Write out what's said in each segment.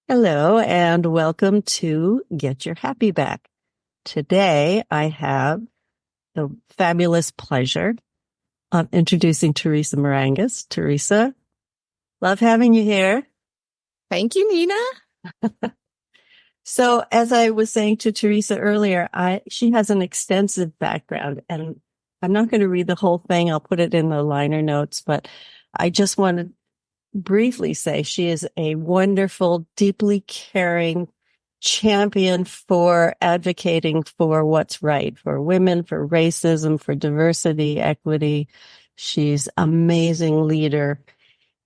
Hello and welcome to Get Your Happy Back. Today I have the fabulous pleasure of introducing Theresa Marangas. Theresa, love having you here. Thank you, Nina. So as I was saying to Theresa earlier, she has an extensive background, and I'm not going to read the whole thing. I'll put it in the liner notes, but I just want to briefly say she is a wonderful, deeply caring champion for advocating for what's right for women, for racism, for diversity, equity. She's an amazing leader.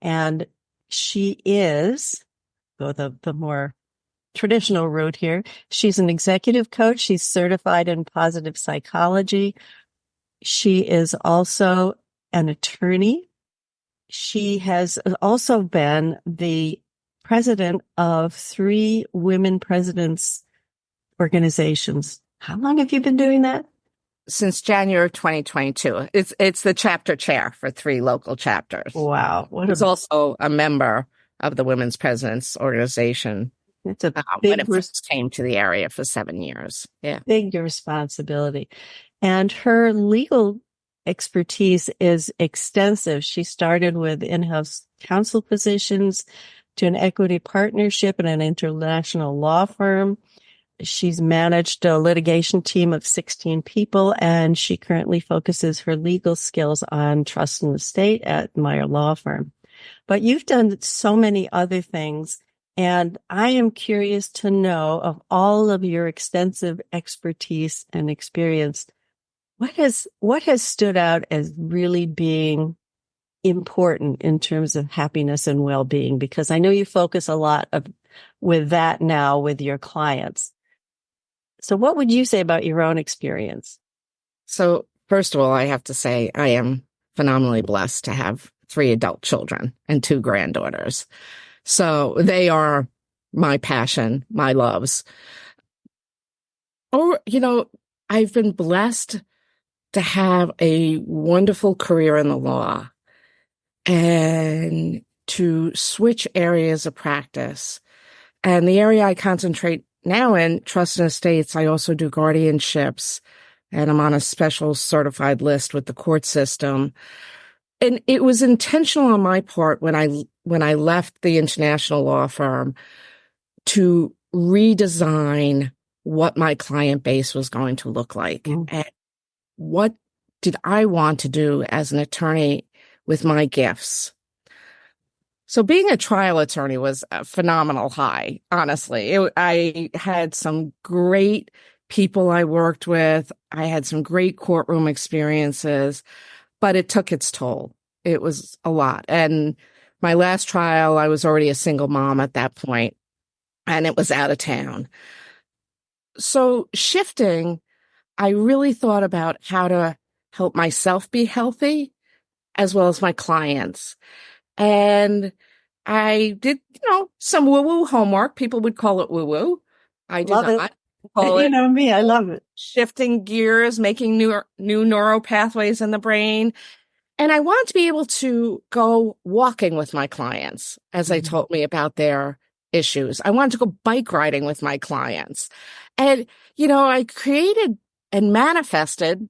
And she is, go the more traditional route here. She's an executive coach. She's certified in positive psychology. She is also an attorney. She has also been the president of 3 women presidents organizations. How long have you been doing that? Since January of 2022. It's the chapter chair for 3 local chapters. Wow. He's also a member of the Women's Presidents Organization. It's a when it first came to the area for 7 years. Yeah. Big responsibility. And her legal expertise is extensive. She started with in-house counsel positions to an equity partnership and an international law firm. She's managed a litigation team of 16 people, and she currently focuses her legal skills on trust and estate at Meyer Law Firm. But you've done so many other things, and I am curious to know, of all of your extensive expertise and experience, what has stood out as really being important in terms of happiness and well-being? Because I know you focus a lot with that now with your clients. So what would you say about your own experience? So first of all, I have to say I am phenomenally blessed to have 3 adult children and 2 granddaughters. So they are my passion, my loves. I've been blessed to have a wonderful career in the law and to switch areas of practice. And the area I concentrate now in trust and estates, I also do guardianships, and I'm on a special certified list with the court system. And it was intentional on my part when I left the international law firm to redesign what my client base was going to look like. And what did I want to do as an attorney with my gifts? So being a trial attorney was a phenomenal high, honestly. I had some great people I worked with. I had some great courtroom experiences, but it took its toll. It was a lot. And my last trial, I was already a single mom at that point, and it was out of town. So shifting, I really thought about how to help myself be healthy as well as my clients. And I did, some woo-woo homework. People would call it woo-woo. I did not call it. You know me, I love it. Shifting gears, making new neural pathways in the brain. And I want to be able to go walking with my clients as they told me about their issues. I wanted to go bike riding with my clients. And, I created and manifested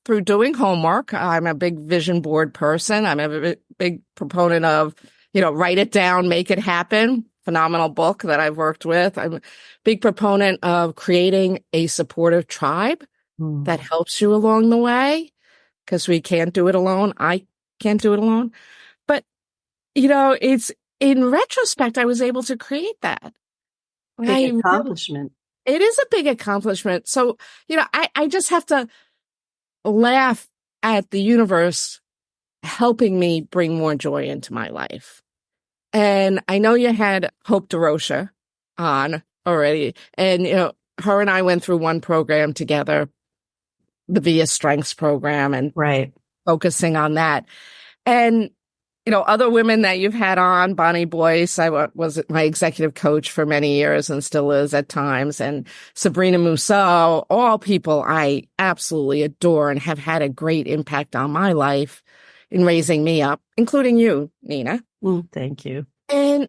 through doing homework. I'm a big vision board person. I'm a big proponent of, write it down, make it happen. Phenomenal book that I've worked with. I'm a big proponent of creating a supportive tribe that helps you along the way, because we can't do it alone. I can't do it alone. But, it's in retrospect, I was able to create that. Big accomplishment. It is a big accomplishment. So, I just have to laugh at the universe helping me bring more joy into my life. And I know you had Hope DeRocha on already. And, her and I went through one program together, the Via Strengths program, and focusing on that. And, other women that you've had on, Bonnie Boyce, I was my executive coach for many years and still is at times, and Sabrina Musso, all people I absolutely adore and have had a great impact on my life in raising me up, including you, Nina. Thank you. And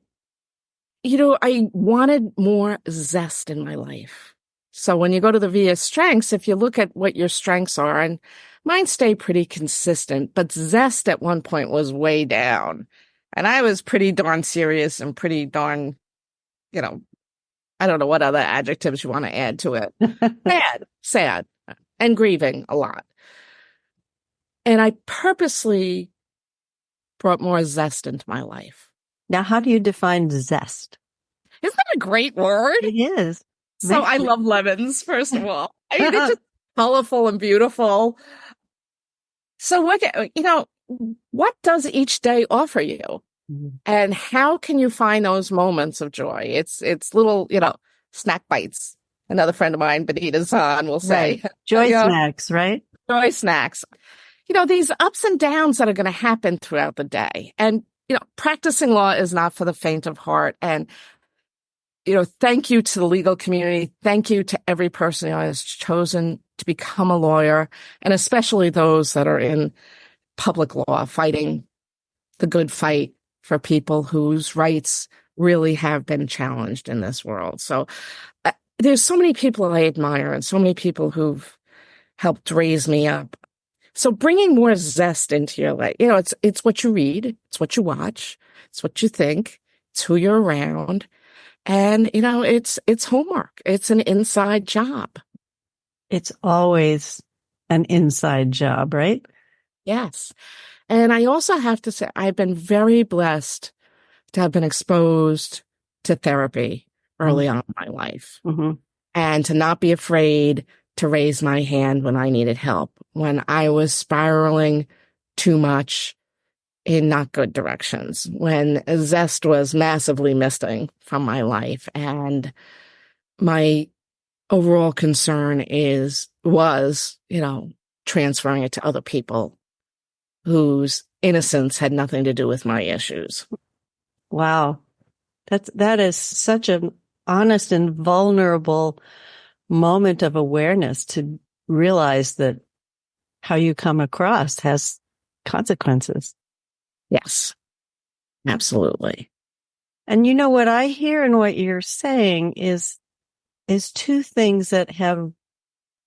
I wanted more zest in my life. So when you go to the VIA strengths, if you look at what your strengths are, and mine stay pretty consistent, but zest at one point was way down. And I was pretty darn serious and pretty darn, I don't know what other adjectives you want to add to it. Sad, and grieving a lot. And I purposely brought more zest into my life. Now, how do you define zest? Isn't that a great word? It is. So I love lemons, first of all. I mean, it's just colorful and beautiful. So what does each day offer you? Mm-hmm. And how can you find those moments of joy? It's little, snack bites. Another friend of mine, Benita Zahn, will say. Right. Joy snacks, right? Joy snacks. These ups and downs that are going to happen throughout the day. And, practicing law is not for the faint of heart. And, thank you to the legal community. Thank you to every person who has chosen to become a lawyer, and especially those that are in public law, fighting the good fight for people whose rights really have been challenged in this world. So there's so many people I admire and so many people who've helped raise me up. So bringing more zest into your life, it's what you read, it's what you watch, it's what you think, it's who you're around. And, it's homework. It's an inside job. It's always an inside job, right? Yes. And I also have to say, I've been very blessed to have been exposed to therapy early on in my life, and to not be afraid to raise my hand when I needed help, when I was spiraling too much in not good directions, when zest was massively missing from my life. And my overall concern was transferring it to other people whose innocence had nothing to do with my issues. Wow. That is such an honest and vulnerable moment of awareness, to realize that how you come across has consequences. Yes, absolutely. And what I hear and what you're saying is two things that have,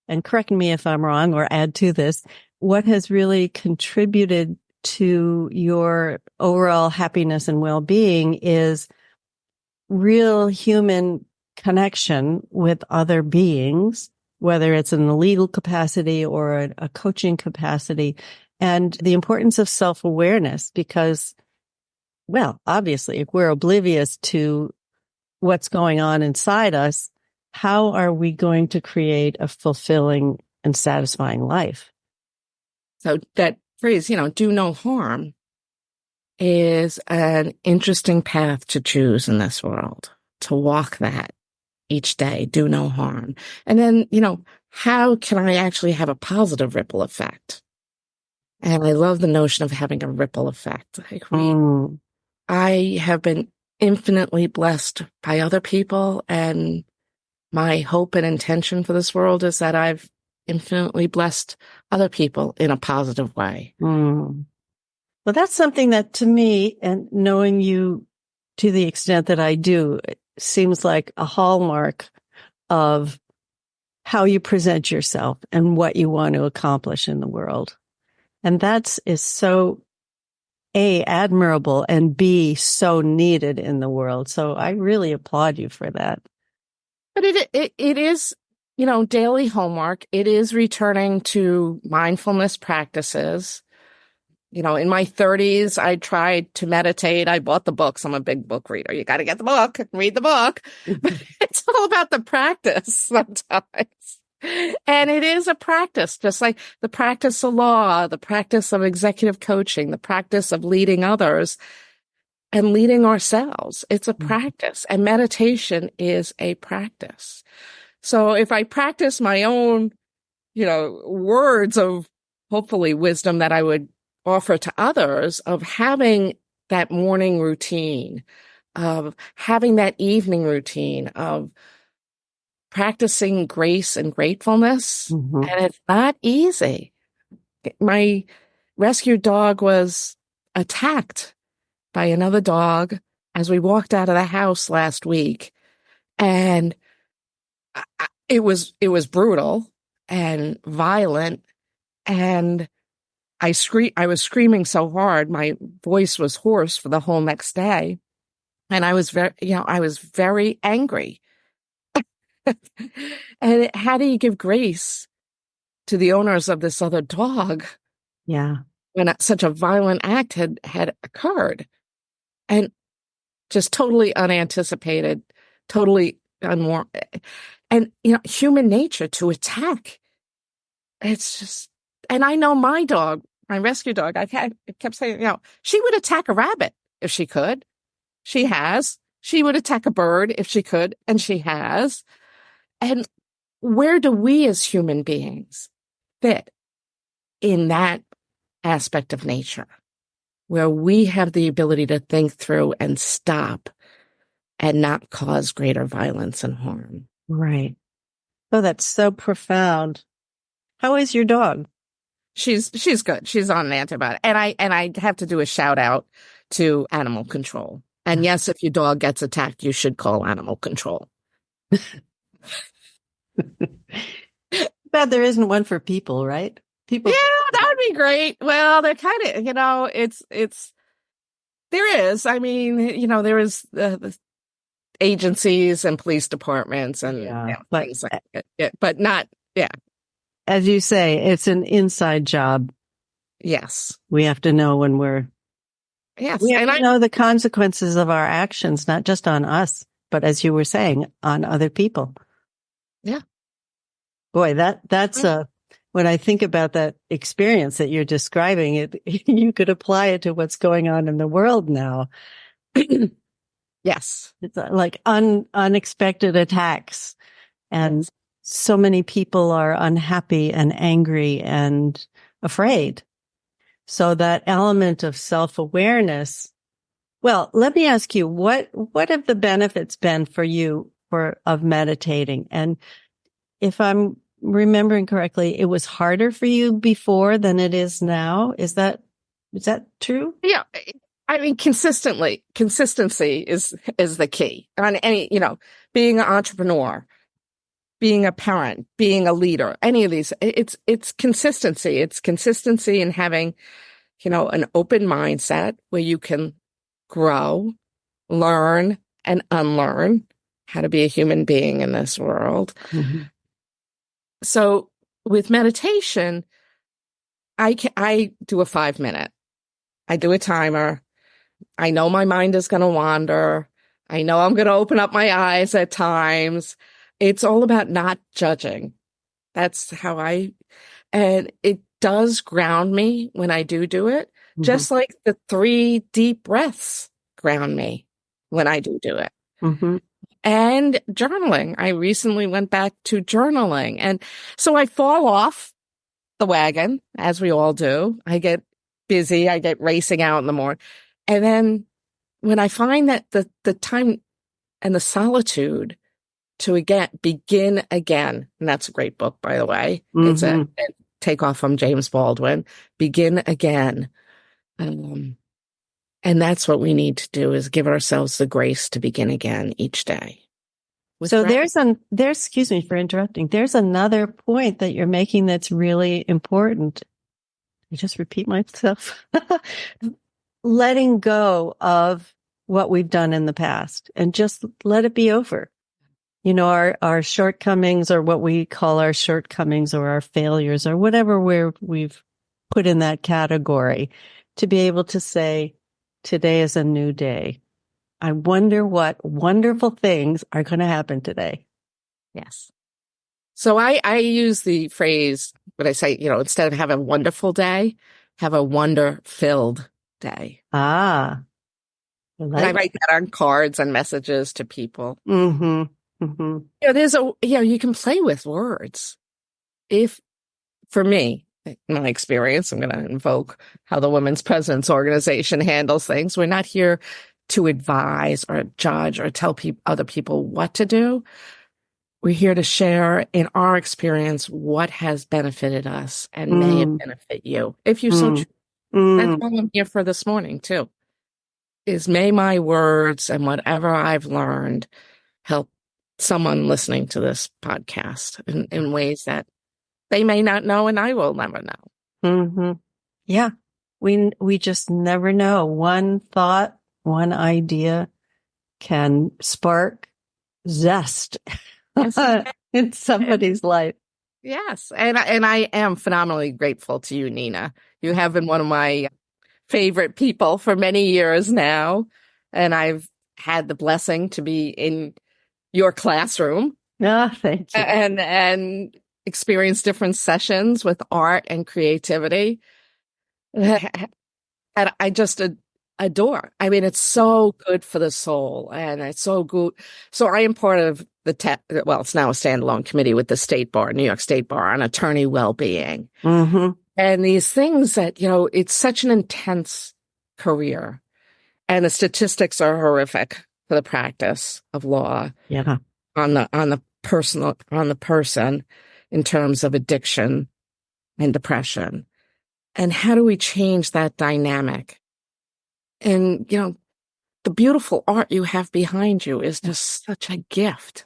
and correct me if I'm wrong or add to this, what has really contributed to your overall happiness and well-being is real human connection with other beings, whether it's in a legal capacity or a coaching capacity, and the importance of self-awareness, because, well, obviously, if we're oblivious to what's going on inside us, how are we going to create a fulfilling and satisfying life? So that phrase, do no harm, is an interesting path to choose in this world, to walk that each day, do no harm. And then, how can I actually have a positive ripple effect? And I love the notion of having a ripple effect. I have been infinitely blessed by other people, and my hope and intention for this world is that I've infinitely blessed other people in a positive way. Well, that's something that, to me, and knowing you to the extent that I do, it seems like a hallmark of how you present yourself and what you want to accomplish in the world. And that is so, A, admirable, and B, so needed in the world. So I really applaud you for that. But it is, daily homework. It is returning to mindfulness practices. In my 30s, I tried to meditate. I bought the books. I'm a big book reader. You got to get the book, read the book. But it's all about the practice sometimes. And it is a practice, just like the practice of law, the practice of executive coaching, the practice of leading others and leading ourselves. It's a practice, and meditation is a practice. So if I practice my own, words of hopefully wisdom that I would offer to others, of having that morning routine, of having that evening routine, of practicing grace and gratefulness. And it's not easy. My rescue dog was attacked by another dog as we walked out of the house last week, and it was brutal and violent, and I was screaming so hard my voice was hoarse for the whole next day, and I was very angry. And how do you give grace to the owners of this other dog Yeah. when such a violent act had occurred, and just totally unanticipated, totally unwarranted, and human nature to attack. It's just, and I know my dog, my rescue dog, I kept saying, she would attack a rabbit if she could. She has. She would attack a bird if she could, and she has. And where do we as human beings fit in that aspect of nature, where we have the ability to think through and stop and not cause greater violence and harm? Right. Oh, that's so profound. How is your dog? She's good. She's on an antibiotic. And I have to do a shout out to animal control. And yes, if your dog gets attacked, you should call animal control. But there isn't one for people, right? People. Yeah, that would be great. Well, they're kind of, there is. I mean, there is the agencies and police departments and things like that. But not, yeah. As you say, it's an inside job. Yes. We have to know when we have to know the consequences of our actions, not just on us, but as you were saying, on other people. Yeah. Boy, that's when I think about that experience that you're describing, you could apply it to what's going on in the world now. Yes. It's like unexpected attacks, and yes. So many people are unhappy and angry and afraid. So that element of self-awareness. Well, let me ask you, what have the benefits been for you of meditating? And if I'm remembering correctly, it was harder for you before than it is now. Is that true? Yeah. I mean, consistency is the key on any, being an entrepreneur, being a parent, being a leader, any of these, it's consistency. It's consistency in having, an open mindset where you can grow, learn, and unlearn how to be a human being in this world. Mm-hmm. So with meditation, I do a 5-minute. I do a timer. I know my mind is going to wander. I know I'm going to open up my eyes at times. It's all about not judging. That's how and it does ground me when I do it, mm-hmm. just like the 3 deep breaths ground me when I do it. Mm-hmm. And journaling. I recently went back to journaling. And so I fall off the wagon, as we all do. I get busy. I get racing out in the morning. And then when I find that the time and the solitude to begin again, and that's a great book, by the way. Mm-hmm. It's a takeoff from James Baldwin, Begin Again. And that's what we need to do, is give ourselves the grace to begin again each day. So there's excuse me for interrupting. There's another point that you're making that's really important. I just repeat myself. Letting go of what we've done in the past and just let it be over. Our shortcomings, or what we call our shortcomings or our failures or whatever we've put in that category, to be able to say, today is a new day. I wonder what wonderful things are going to happen today. Yes. So I use the phrase, when I say, instead of have a wonderful day, have a wonder-filled day. Ah. And I write that on cards and messages to people. Mm-hmm. Mm-hmm. You can play with words. For me, in my experience, I'm going to invoke how the Women's President's Organization handles things. We're not here to advise or judge or tell other people what to do. We're here to share in our experience what has benefited us and may benefit you, if you so choose. That's what I'm here for this morning, too. is may my words and whatever I've learned help someone listening to this podcast in ways that they may not know and I will never know. Mm-hmm. Yeah. We just never know. One thought, one idea can spark zest Yes, in somebody's life. yes. And I am phenomenally grateful to you, Nina. You have been one of my favorite people for many years now. And I've had the blessing to be in your classroom Ah, thank you. and experience different sessions with art and creativity. And I just adore. I mean, it's so good for the soul and it's so good. So I am part of well, it's now a standalone committee with the State Bar, New York State Bar, on attorney well-being. Mm-hmm. And these things that, it's such an intense career and the statistics are horrific for the practice of law. Yeah. On the person in terms of addiction and depression. And how do we change that dynamic? And, the beautiful art you have behind you is just such a gift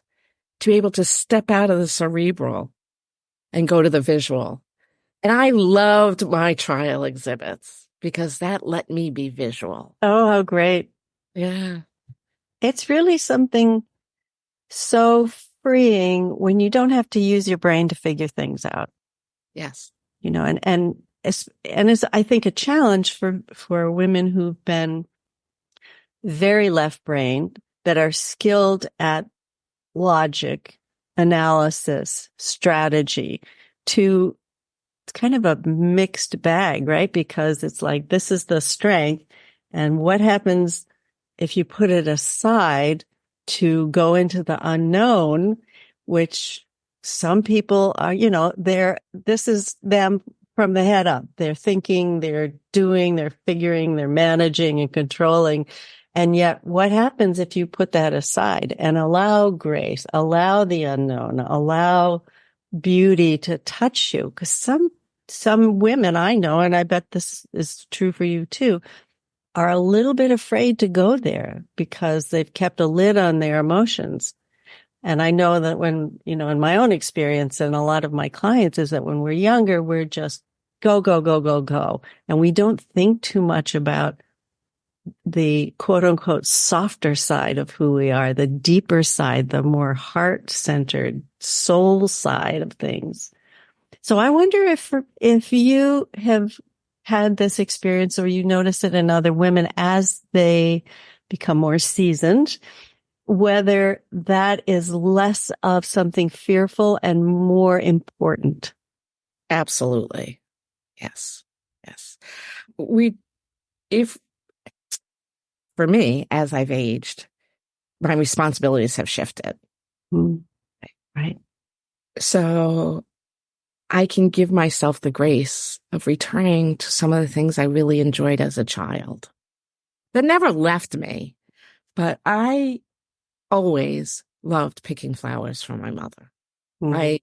to be able to step out of the cerebral and go to the visual. And I loved my trial exhibits because that let me be visual. Oh, how great. Yeah. It's really something so freeing when you don't have to use your brain to figure things out. Yes. And it's, I think, a challenge for women who've been very left-brained, that are skilled at logic, analysis, strategy, to it's kind of a mixed bag, right? Because it's like, this is the strength. And what happens if you put it aside to go into the unknown, which some people are, this is them from the head up. They're thinking, they're doing, they're figuring, they're managing and controlling. And yet what happens if you put that aside and allow grace, allow the unknown, allow beauty to touch you? Because some women I know, and I bet this is true for you too, are a little bit afraid to go there because they've kept a lid on their emotions. And I know that when, in my own experience and a lot of my clients, is that when we're younger, we're just go, go, go, go, go. And we don't think too much about the quote unquote softer side of who we are, the deeper side, the more heart-centered soul side of things. So I wonder if you have had this experience or you notice it in other women as they become more seasoned, whether that is less of something fearful and more important. Absolutely. Yes. Yes. For me, as I've aged, my responsibilities have shifted. Mm, right. So I can give myself the grace of returning to some of the things I really enjoyed as a child that never left me. But I always loved picking flowers for my mother. Mm. I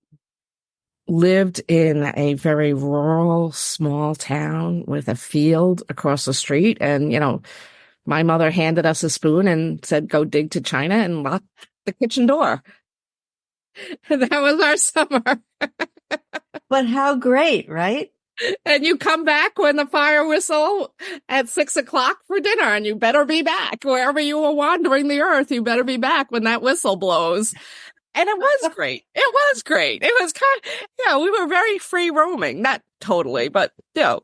lived in a very rural, small town with a field across the street. And, my mother handed us a spoon and said, go dig to China and lock the kitchen door. And that was our summer. But how great, right? And you come back when the fire whistle at 6:00 for dinner, and you better be back. Wherever you were wandering the earth, you better be back when that whistle blows. And it was great. It was great. It was we were very free roaming, not totally, but, so,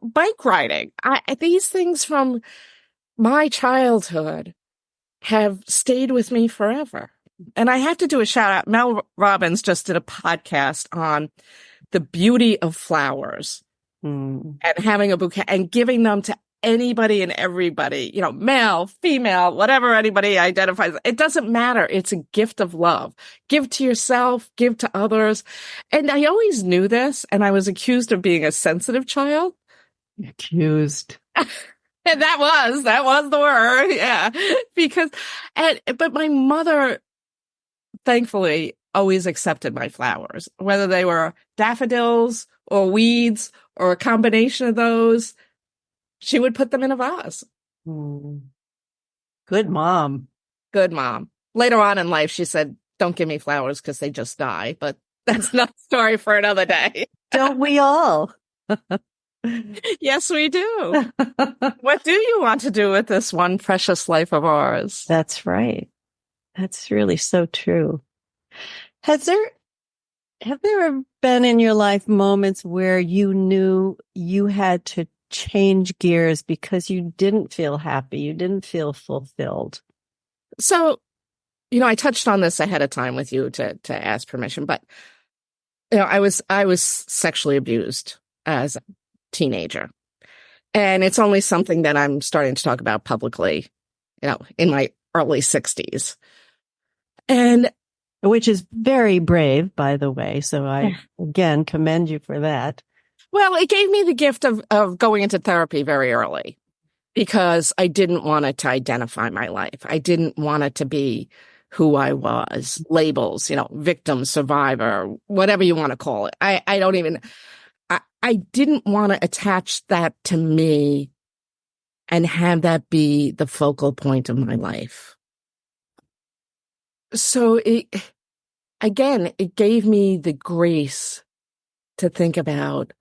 bike riding, these things from my childhood have stayed with me forever. And I have to do a shout out. Mel Robbins just did a podcast on the beauty of flowers and having a bouquet and giving them to anybody and everybody, male, female, whatever anybody identifies. It doesn't matter. It's a gift of love. Give to yourself, give to others. And I always knew this, and I was accused of being a sensitive child. Accused. And that was the word. Yeah. But my mother, thankfully, always accepted my flowers, whether they were daffodils or weeds or a combination of those. She would put them in a vase. Mm. Good mom. Good mom. Later on in life, she said, don't give me flowers because they just die. But that's not a story for another day. Don't we all? Yes, we do. What do you want to do with this one precious life of ours? That's right. That's really so true. Have there ever been in your life moments where you knew you had to change gears because you didn't feel happy, you didn't feel fulfilled? So, I touched on this ahead of time with you to ask permission, but I was sexually abused as a teenager. And it's only something that I'm starting to talk about publicly, in my early 60s. And Which is very brave, by the way. So I, again, commend you for that. well, it gave me the gift of going into therapy very early because I didn't want it to identify my life. I didn't want it to be who I was, labels, victim, survivor, whatever you want to call it. I didn't want to attach that to me and have that be the focal point of my life. So it gave me the grace to think about,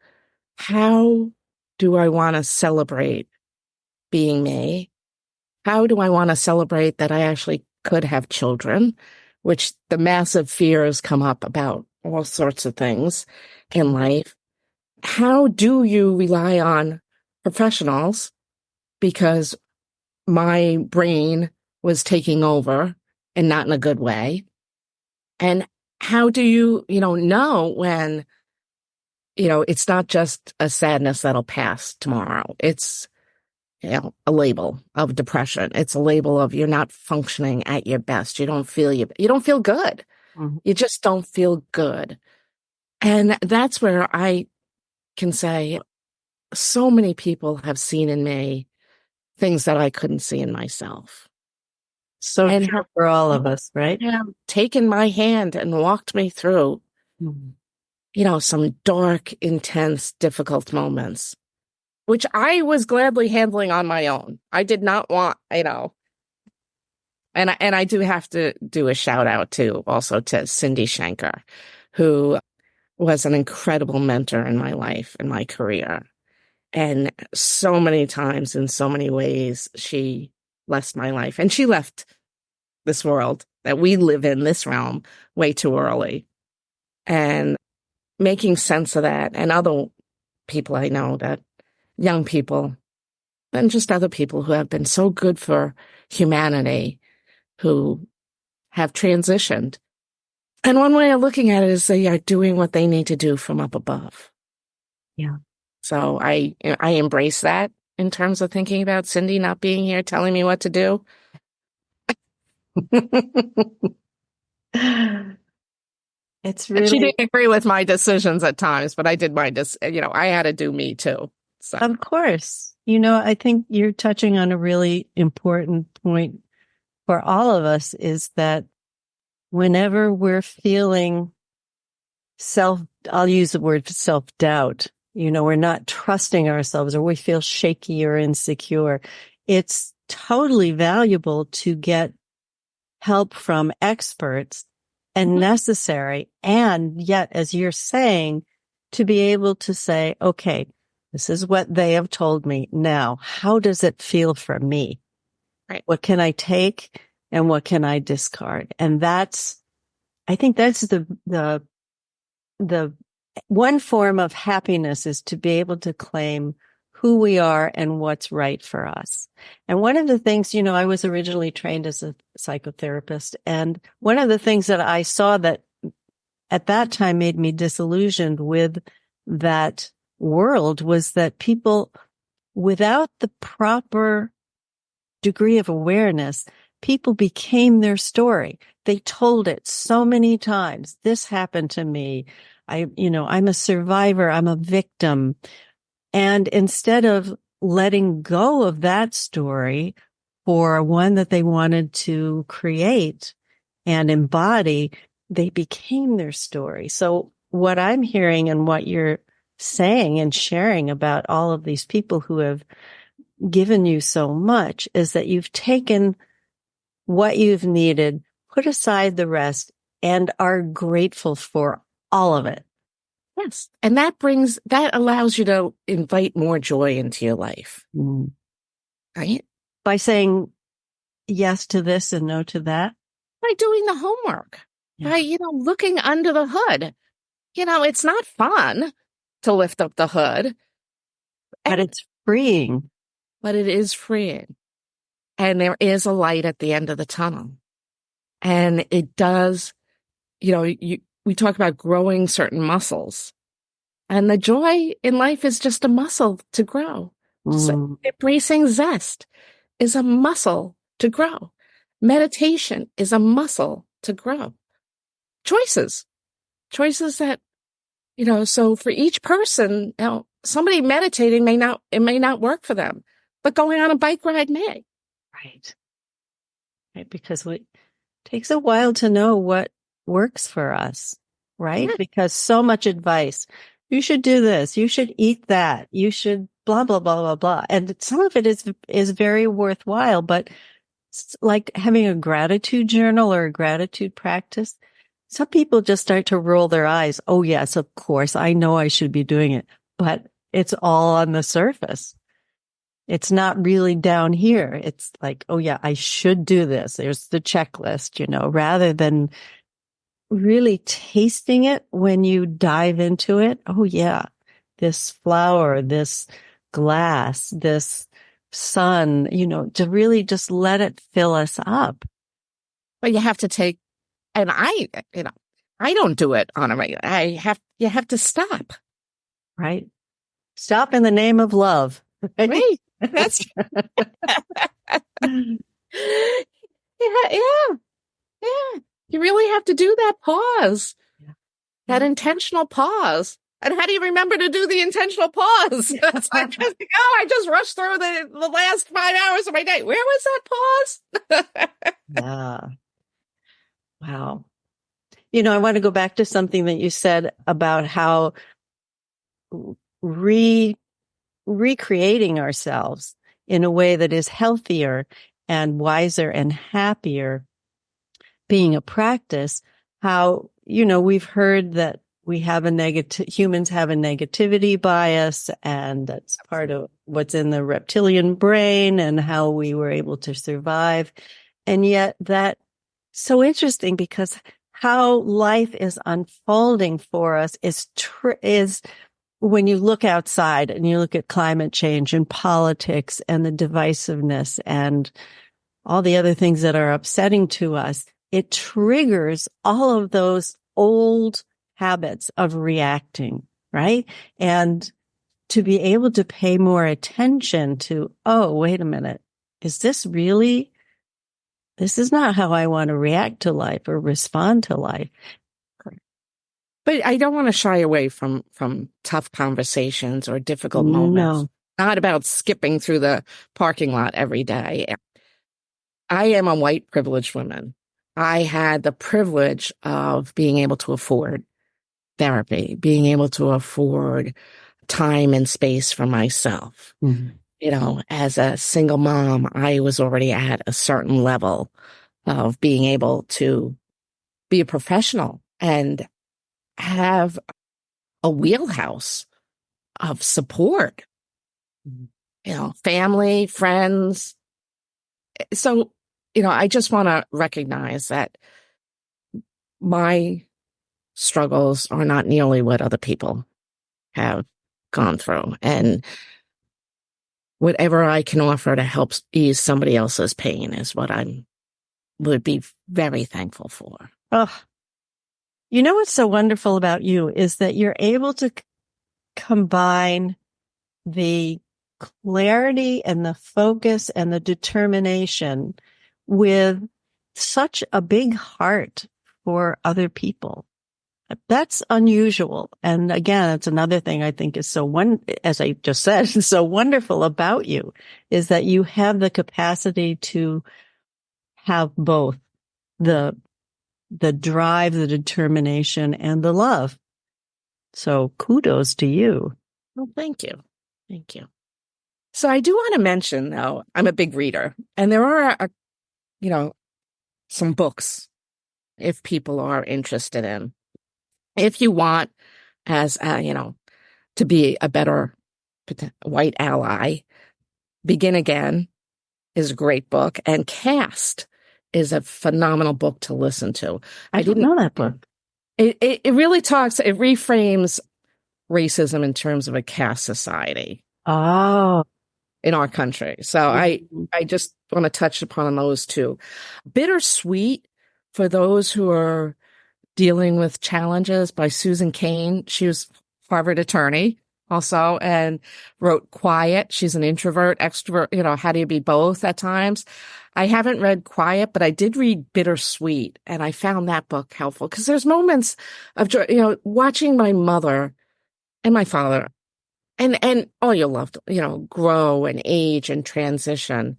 how do I want to celebrate being me? How do I want to celebrate that I actually could have children, which the massive fears come up about all sorts of things in life. How do you rely on professionals? Because my brain was taking over and not in a good way. And how do you, know when, it's not just a sadness that'll pass tomorrow. It's, a label of depression. It's a label of you're not functioning at your best. You don't feel good. Mm-hmm. You just don't feel good. And that's where I can say so many people have seen in me things that I couldn't see in myself. So and true for all of us, right? Have taken my hand and walked me through, some dark, intense, difficult moments, which I was gladly handling on my own. I did not want, and I do have to do a shout out to Cindy Shanker, who was an incredible mentor in my life, in my career. And so many times, in so many ways, she blessed my life. And she left this world that we live in, this realm, way too early. And making sense of that, and other people I know, that young people, and just other people who have been so good for humanity, who have transitioned. And one way of looking at it is they are doing what they need to do from up above. Yeah. So I embrace that in terms of thinking about Cindy not being here telling me what to do. It's really. She didn't agree with my decisions at times, but I did I had to do me too. So. Of course. I think you're touching on a really important point for all of us, is that whenever we're feeling I'll use the word self-doubt, we're not trusting ourselves, or we feel shaky or insecure, it's totally valuable to get help from experts and necessary. And yet, as you're saying, to be able to say, okay, this is what they have told me. Now, how does it feel for me? Right. What can I take and what can I discard? And I think that's the one form of happiness, is to be able to claim who we are and what's right for us. And one of the things, I was originally trained as a psychotherapist, and one of the things that I saw that at that time made me disillusioned with that world was that people, without the proper degree of awareness, people became their story. They told it so many times. This happened to me. I'm a survivor. I'm a victim. And instead of letting go of that story for one that they wanted to create and embody, they became their story. So what I'm hearing and what you're saying and sharing about all of these people who have given you so much is that you've taken what you've needed, put aside the rest, and are grateful for all of it. Yes. And that allows you to invite more joy into your life. Mm. Right? By saying yes to this and no to that. By doing the homework. Yeah. By, looking under the hood. It's not fun to lift up the hood. But it's freeing. But it is freeing. And there is a light at the end of the tunnel. And it does, we talk about growing certain muscles. And the joy in life is just a muscle to grow. So embracing zest is a muscle to grow. Meditation is a muscle to grow. Choices that, so for each person, somebody meditating may not work for them, but going on a bike ride may. Right. Because it takes a while to know what works for us, right? Yeah. Because so much advice. You should do this. You should eat that. You should blah, blah, blah, blah, blah. And some of it is very worthwhile, but it's like having a gratitude journal or a gratitude practice. Some people just start to roll their eyes. Oh, yes, of course. I know I should be doing it, but it's all on the surface. It's not really down here. It's like, oh, yeah, I should do this. There's the checklist, rather than really tasting it when you dive into it. Oh, yeah, this flower, this glass, this sun, to really just let it fill us up. But you have to take, and I don't do it on a regular. You have to stop. Right. Stop in the name of love. Right. That's yeah. You really have to do that pause, that intentional pause. And how do you remember to do the intentional pause? It's like, I just rushed through the last 5 hours of my day. Where was that pause? Yeah. Wow. I want to go back to something that you said about how recreating ourselves in a way that is healthier and wiser and happier being a practice, how, we've heard that humans have a negativity bias, and that's part of what's in the reptilian brain and how we were able to survive. And yet that's so interesting, because how life is unfolding for us is when you look outside and you look at climate change and politics and the divisiveness and all the other things that are upsetting to us, it triggers all of those old habits of reacting, right? And to be able to pay more attention to, oh, wait a minute, this is not how I want to react to life or respond to life. But I don't want to shy away from tough conversations or difficult moments. No. Not about skipping through the parking lot every day. I am a white privileged woman. I had the privilege of being able to afford therapy, being able to afford time and space for myself. Mm-hmm. As a single mom, I was already at a certain level of being able to be a professional and have a wheelhouse of support, family, friends. So, I just want to recognize that my struggles are not nearly what other people have gone through. And whatever I can offer to help ease somebody else's pain is what I would be very thankful for. Oh, what's so wonderful about you is that you're able to combine the clarity and the focus and the determination with such a big heart for other people. That's unusual. And again, it's another thing I think is as I just said, so wonderful about you, is that you have the capacity to have both the drive, the determination, and the love. So kudos to you. Well, thank you. Thank you. So I do want to mention, though, I'm a big reader, and there are, some books if people are interested in. If you want, as to be a better white ally, Begin Again is a great book, and Cast is a phenomenal book to listen to. I didn't know that book. It really talks, it reframes racism in terms of a caste society. Oh. In our country. So I just want to touch upon those two. Bittersweet for those who are dealing with challenges by Susan Cain. She was Harvard attorney also and wrote Quiet. She's an introvert, extrovert, how do you be both at times? I haven't read Quiet, but I did read Bittersweet, and I found that book helpful because there's moments of joy, watching my mother and my father and all your loved, grow and age and transition.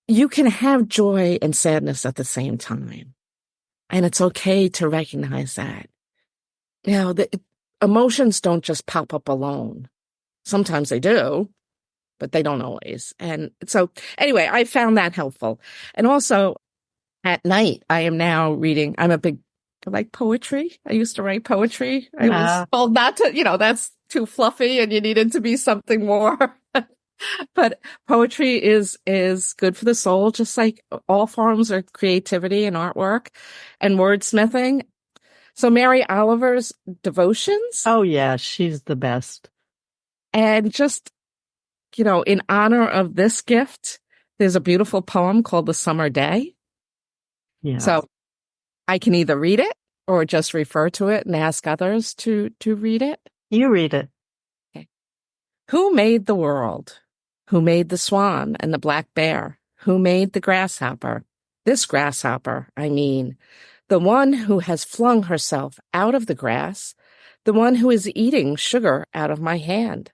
You can have joy and sadness at the same time. And it's okay to recognize that. The emotions don't just pop up alone. Sometimes they do, but they don't always. And so anyway, I found that helpful. And also at night, I am now reading, I like poetry. I used to write poetry. I was told not to, that's too fluffy and you needed to be something more. But poetry is good for the soul, just like all forms of creativity and artwork and wordsmithing. So Mary Oliver's Devotions. Oh, yeah, she's the best. And just, in honor of this gift, there's a beautiful poem called The Summer Day. Yeah. So I can either read it or just refer to it and ask others to read it. You read it. Okay. Who made the world? Who made the swan and the black bear? Who made the grasshopper? This grasshopper, I mean. The one who has flung herself out of the grass. The one who is eating sugar out of my hand.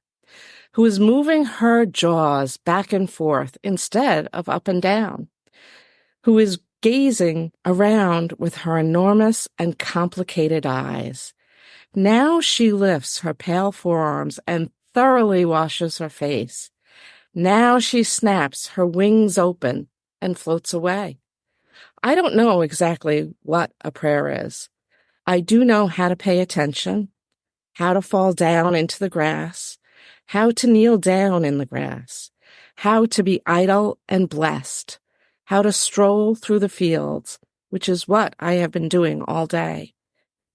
Who is moving her jaws back and forth instead of up and down. Who is gazing around with her enormous and complicated eyes. Now she lifts her pale forearms and thoroughly washes her face. Now she snaps her wings open and floats away. I don't know exactly what a prayer is. I do know how to pay attention, how to fall down into the grass, how to kneel down in the grass, how to be idle and blessed, how to stroll through the fields, which is what I have been doing all day.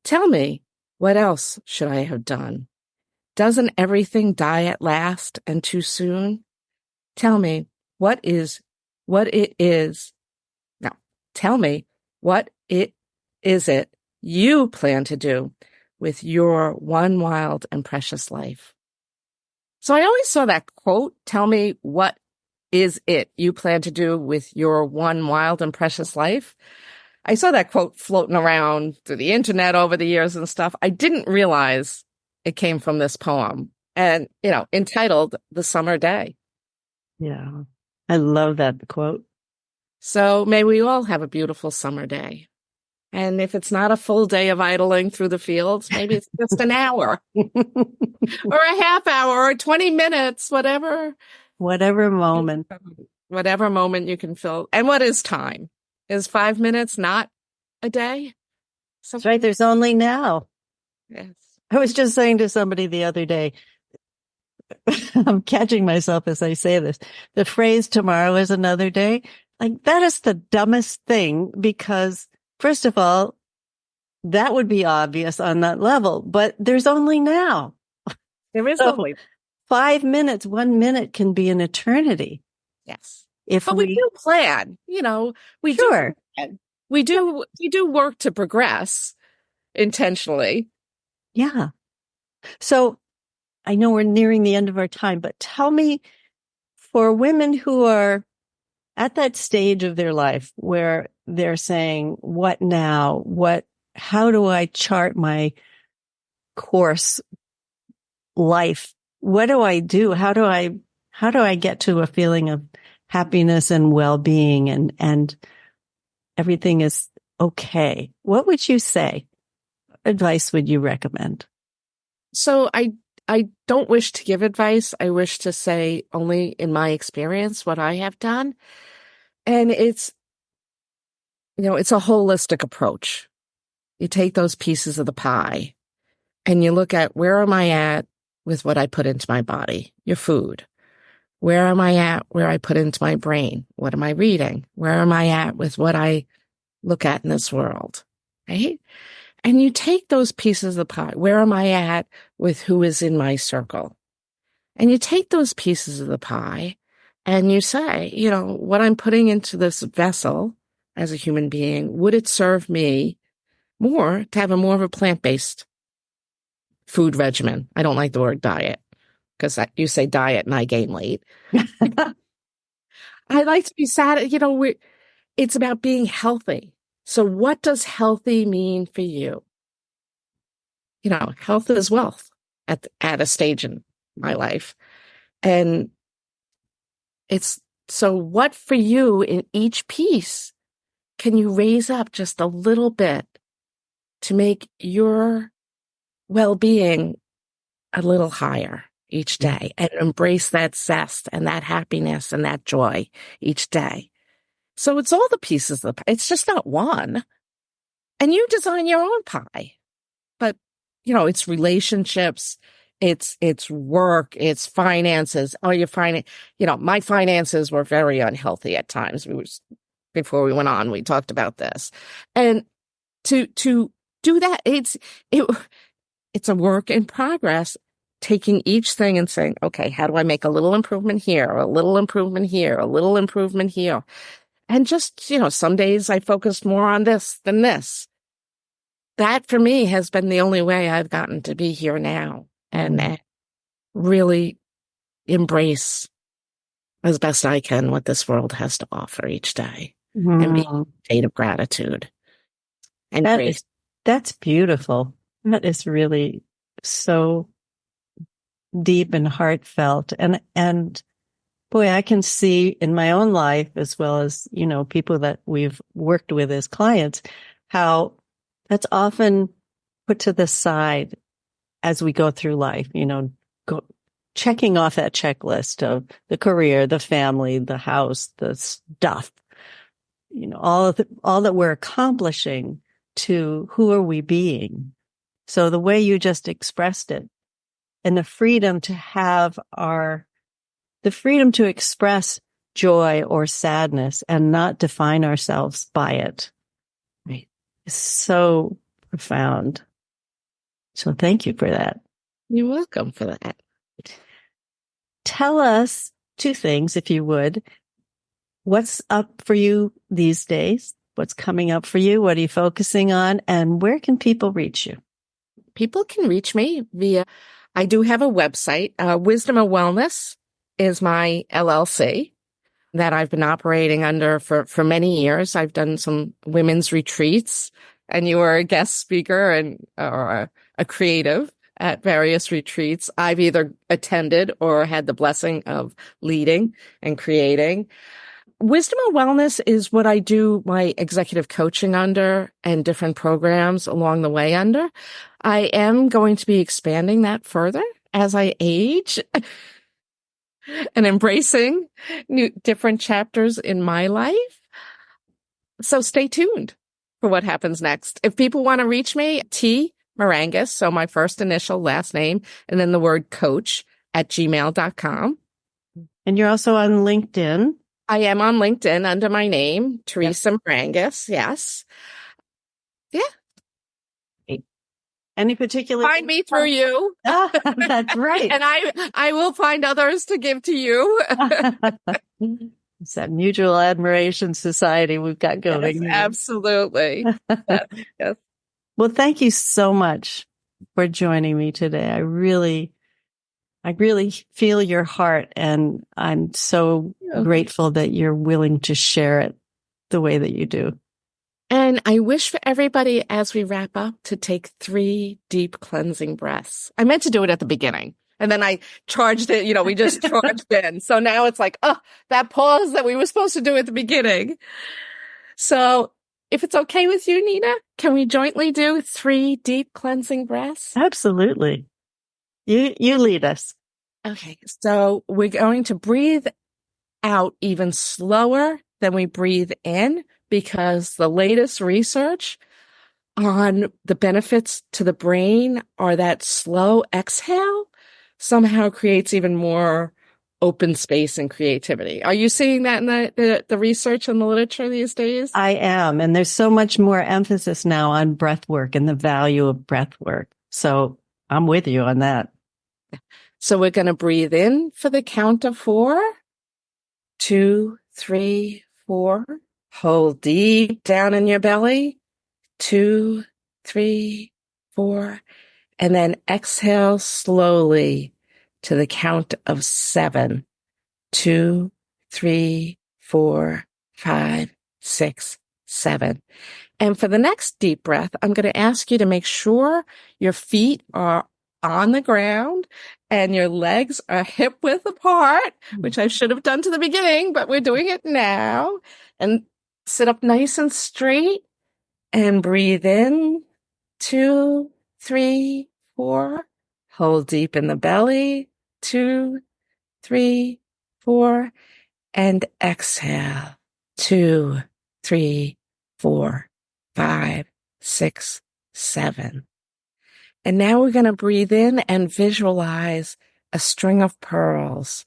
Tell me, what else should I have done? Doesn't everything die at last and too soon? Tell me, what it is. Now, tell me, what it you plan to do with your one wild and precious life? So I always saw that quote, tell me, what is it you plan to do with your one wild and precious life? I saw that quote floating around through the internet over the years and stuff. I didn't realize it came from this poem and, entitled The Summer Day. Yeah. I love that quote. So may we all have a beautiful summer day. And if it's not a full day of idling through the fields, maybe it's just an hour or a half hour or 20 minutes, whatever moment. Whatever moment you can fill. And what is time? Is 5 minutes not a day? That's right. There's only now. Yes. I was just saying to somebody the other day, I'm catching myself as I say this, the phrase tomorrow is another day. Like that is the dumbest thing because first of all, that would be obvious on that level, but there's only now. There is only 5 minutes, 1 minute can be an eternity. Yes. But we do plan, we sure. We do work to progress intentionally. Yeah. So I know we're nearing the end of our time, but tell me for women who are at that stage of their life where they're saying, what now? How do I chart my course life? What do I do? How do I get to a feeling of happiness and well-being and everything is okay? What would you say? Advice would you recommend? So I I don't wish to give advice. I wish to say only in my experience what I have done. And it's a holistic approach. You take those pieces of the pie and you look at, where am I at with what I put into my body, your food? Where am I at where I put into my brain? What am I reading? Where am I at with what I look at in this world? Right? And you take those pieces of the pie. Where am I at with who is in my circle? And you take those pieces of the pie and you say, what I'm putting into this vessel as a human being, would it serve me more to have more of a plant-based food regimen? I don't like the word diet because you say diet and I gain weight. I like to be sad. It's about being healthy. So what does healthy mean for you? Health is wealth at a stage in my life. And it's so what for you in each piece can you raise up just a little bit to make your well-being a little higher each day and embrace that zest and that happiness and that joy each day. So it's all the pieces of the pie. It's just not one. And you design your own pie. But, it's relationships, it's work, it's finances. My finances were very unhealthy at times. Before we went on, we talked about this. And to do that, it's a work in progress, taking each thing and saying, okay, how do I make a little improvement here, a little improvement here, a little improvement here? And just, some days I focused more on this than this. That for me has been the only way I've gotten to be here now and really embrace as best I can what this world has to offer each day and be in a state of gratitude and grace. That's beautiful. That is really so deep and heartfelt. And boy, I can see in my own life, as well as, people that we've worked with as clients, how that's often put to the side as we go through life, checking off that checklist of the career, the family, the house, the stuff, all that we're accomplishing to who are we being. So the way you just expressed it and the freedom to have the freedom to express joy or sadness and not define ourselves by it. Right. Is so profound. So thank you for that. You're welcome for that. Tell us two things, if you would. What's up for you these days? What's coming up for you? What are you focusing on? And where can people reach you? People can reach me I do have a website, Wisdom of Wellness is my LLC that I've been operating under for many years. I've done some women's retreats, and you were a guest speaker or a creative at various retreats I've either attended or had the blessing of leading and creating. Wisdom of Wellness is what I do my executive coaching under and different programs along the way under. I am going to be expanding that further as I age and embracing different chapters in my life. So stay tuned for what happens next. If people want to reach me, T Marangas, so my first initial, last name, and then the word coach @gmail.com. And you're also on LinkedIn. I am on LinkedIn under my name, Theresa Marangas. Yes. Yeah. Any particular? Find me through you. That's right. And I will find others to give to you. It's that mutual admiration society we've got going. Yes, absolutely. Yes. Well, thank you so much for joining me today. I really feel your heart, and I'm so grateful that you're willing to share it the way that you do. And I wish for everybody, as we wrap up, to take 3 deep cleansing breaths. I meant to do it at the beginning, and then I charged it. We just charged in. So now it's like, that pause that we were supposed to do at the beginning. So if it's okay with you, Nina, can we jointly do 3 deep cleansing breaths? Absolutely. You lead us. Okay. So we're going to breathe out even slower than we breathe in because the latest research on the benefits to the brain are that slow exhale somehow creates even more open space and creativity. Are you seeing that in the research and the literature these days? I am. And there's so much more emphasis now on breath work and the value of breath work. So I'm with you on that. So we're going to breathe in for the count of 4. 2, 3, 4. Hold deep down in your belly. 2, 3, 4. And then exhale slowly to the count of 7. 2, 3, 4, 5, 6, 7. And for the next deep breath, I'm going to ask you to make sure your feet are on the ground and your legs are hip width apart, which I should have done to the beginning, but we're doing it now. And sit up nice and straight and breathe in. 2, 3, 4. Hold deep in the belly. 2, 3, 4. And exhale. 2, 3, 4, 5, 6, 7. And now we're going to breathe in and visualize a string of pearls.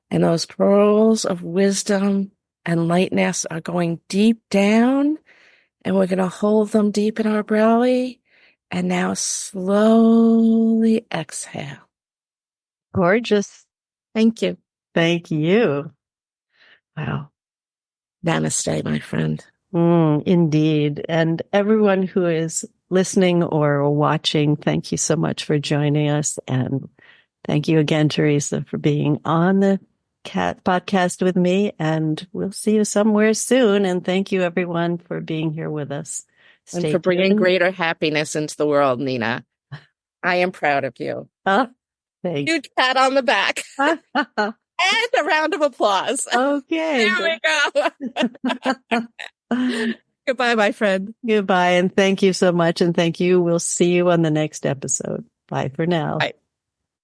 And those pearls of wisdom and lightness are going deep down. And we're going to hold them deep in our belly. And now slowly exhale. Gorgeous. Thank you. Thank you. Wow. Namaste, my friend. Indeed. And everyone who is listening or watching, thank you so much for joining us. And thank you again, Theresa, for being on the Cat podcast with me. And we'll see you somewhere soon. And thank you, everyone, for being here with us. And for bringing greater happiness into the world, Nina. I am proud of you. Thanks. Huge pat on the back. And a round of applause. Okay. There we go. Goodbye, my friend. Goodbye. And thank you so much. And thank you. We'll see you on the next episode. Bye for now. Bye.